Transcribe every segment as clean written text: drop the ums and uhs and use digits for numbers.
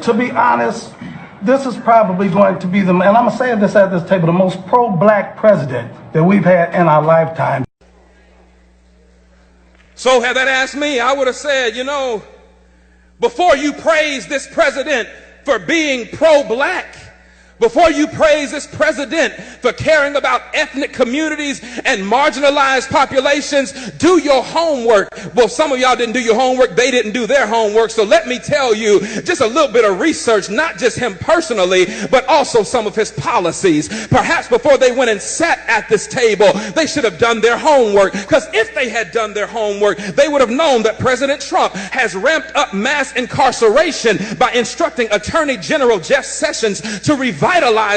To be honest, this is probably going to be and I'm going to say this at this table, the most pro-black president that we've had in our lifetime. So had that asked me, I would have said, before you praise this president for being pro-black, before you praise this president for caring about ethnic communities and marginalized populations, do your homework. Well, some of y'all didn't do your homework. They didn't do their homework. So let me tell you just a little bit of research, not just him personally, but also some of his policies. Perhaps before they went and sat at this table, they should have done their homework. Because if they had done their homework, they would have known that President Trump has ramped up mass incarceration by instructing Attorney General Jeff Sessions to revitalize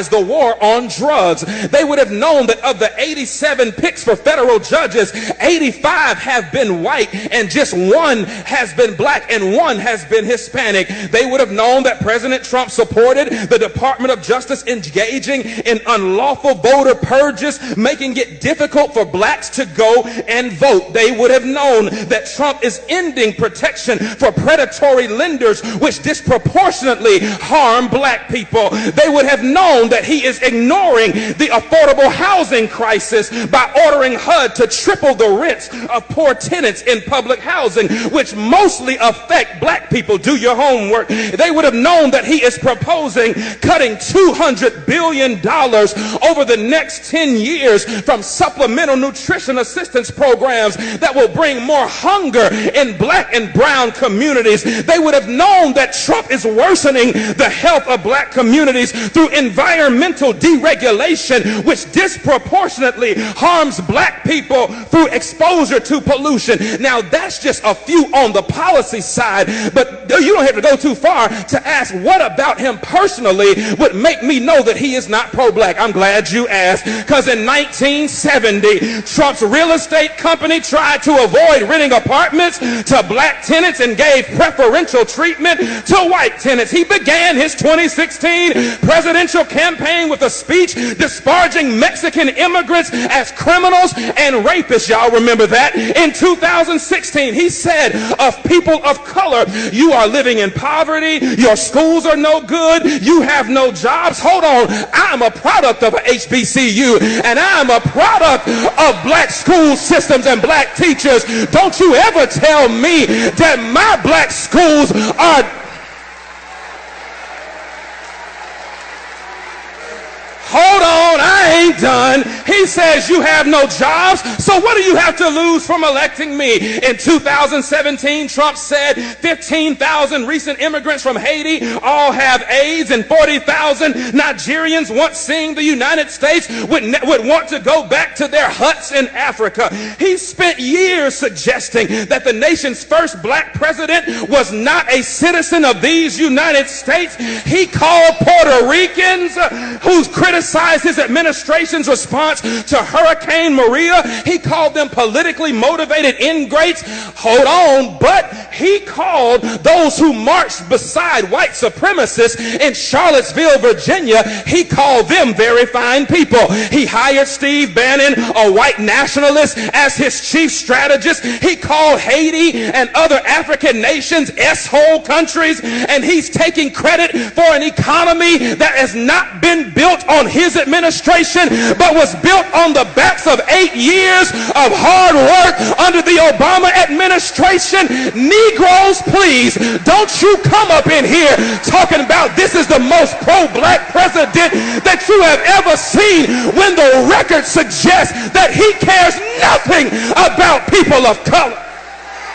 the war on drugs. They would have known that of the 87 picks for federal judges, 85 have been white and just one has been black and one has been Hispanic. They would have known that President Trump supported the Department of Justice engaging in unlawful voter purges, making it difficult for blacks to go and vote. They would have known that Trump is ending protection for predatory lenders, which disproportionately harm black people. They would have known that he is ignoring the affordable housing crisis by ordering HUD to triple the rents of poor tenants in public housing, which mostly affect black people. Do your homework. They would have known that he is proposing cutting $200 billion over the next 10 years from supplemental nutrition assistance programs that will bring more hunger in black and brown communities. They would have known that Trump is worsening the health of black communities through environmental deregulation, which disproportionately harms black people through exposure to pollution. Now, that's just a few on the policy side, but you don't have to go too far to ask what about him personally would make me know that he is not pro-black. I'm glad you asked, because in 1970, Trump's real estate company tried to avoid renting apartments to black tenants and gave preferential treatment to white tenants. He began his 2016 presidential campaign with a speech disparaging Mexican immigrants as criminals and rapists. Y'all remember that? In 2016, he said of people of color, you are living in poverty, your schools are no good, you have no jobs. Hold on, I'm a product of a HBCU and I'm a product of black school systems and black teachers. Don't you ever tell me that my black schools are... Hold on, I ain't done. He says you have no jobs, so what do you have to lose from electing me? In 2017, Trump said 15,000 recent immigrants from Haiti all have AIDS, and 40,000 Nigerians once seeing the United States would want to go back to their huts in Africa. He spent years suggesting that the nation's first black president was not a citizen of these United States. He called Puerto Ricans who's criticized his administration's response to Hurricane Maria. He called them politically motivated ingrates. Hold on, but he called those who marched beside white supremacists in Charlottesville, Virginia, he called them very fine people. He hired Steve Bannon, a white nationalist, as his chief strategist. He called Haiti and other African nations S-hole countries, and he's taking credit for an economy that has not been built on his administration, but was built on the backs of 8 years of hard work under the Obama administration. Negroes, please, don't you come up in here talking about this is the most pro-black president that you have ever seen when the record suggests that he cares nothing about people of color.